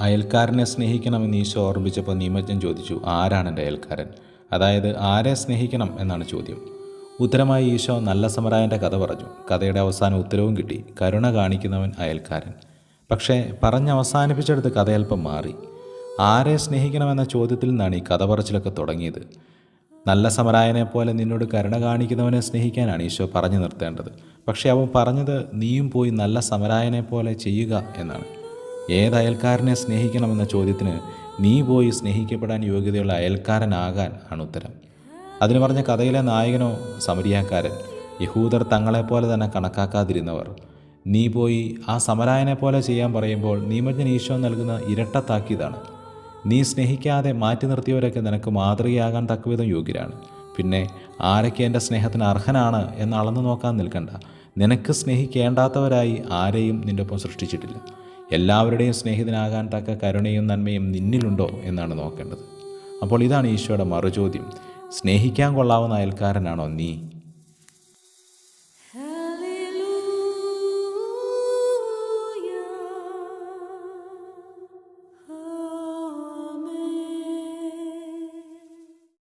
അയൽക്കാരനെ സ്നേഹിക്കണമെന്ന് ഈശോ ഓർമ്മിച്ചപ്പോൾ നിയമജ്ഞൻ ചോദിച്ചു, ആരാണ് എൻ്റെ അയൽക്കാരൻ? അതായത് ആരെ സ്നേഹിക്കണം എന്നാണ് ചോദ്യം. ഉത്തരമായി ഈശോ നല്ല സമരായൻ്റെ കഥ പറഞ്ഞു. കഥയുടെ അവസാനം ഉത്തരവും കിട്ടി, കരുണ കാണിക്കുന്നവൻ അയൽക്കാരൻ. പക്ഷേ പറഞ്ഞവസാനിപ്പിച്ചെടുത്ത് കഥയൽപ്പം മാറി. ആരെ സ്നേഹിക്കണമെന്ന ചോദ്യത്തിൽ നിന്നാണ് ഈ കഥ പറച്ചിലൊക്കെ തുടങ്ങിയത്. നല്ല സമരായനെ പോലെ നിന്നോട് കരുണ കാണിക്കുന്നവനെ സ്നേഹിക്കാനാണ് ഈശോ പറഞ്ഞു നിർത്തേണ്ടത്. പക്ഷേ അവൻ പറഞ്ഞത് നീയും പോയി നല്ല സമരായനെ പോലെ ചെയ്യുക എന്നാണ്. ഏത് അയൽക്കാരനെ സ്നേഹിക്കണമെന്ന ചോദ്യത്തിന് നീ പോയി സ്നേഹിക്കപ്പെടാൻ യോഗ്യതയുള്ള അയൽക്കാരനാകാൻ ആണ് ഉത്തരം. അതിന് പറഞ്ഞ കഥയിലെ നായകനോ സമരിയാക്കാരൻ, യഹൂദർ തങ്ങളെപ്പോലെ തന്നെ കണക്കാക്കാതിരുന്നവർ. നീ പോയി ആ സമരായനെ പോലെ ചെയ്യാൻ പറയുമ്പോൾ നിയമജ്ഞൻ ഈശോ നൽകുന്ന ഇരട്ട താക്കീതാണ്. നീ സ്നേഹിക്കാതെ മാറ്റി നിർത്തിയവരൊക്കെ നിനക്ക് മാതൃകയാകാൻ തക്കവിധം യോഗ്യരാണ്. പിന്നെ ആരൊക്കെ എൻ്റെ സ്നേഹത്തിന് അർഹനാണ് എന്ന് അളന്നു നോക്കാൻ നിൽക്കണ്ട. നിനക്ക് സ്നേഹിക്കേണ്ടാത്തവരായി ആരെയും നിൻ്റെ ഒപ്പം സൃഷ്ടിച്ചിട്ടില്ല. എല്ലാവരുടെയും സ്നേഹിതനാകാൻ തക്ക കരുണയും നന്മയും നിന്നിലുണ്ടോ എന്നാണ് നോക്കേണ്ടത്. അപ്പോൾ ഇതാണ് ഈശോയുടെ മറുചോദ്യം. സ്നേഹിക്കാൻ കൊള്ളാവുന്ന അയൽക്കാരനാണോ നീ?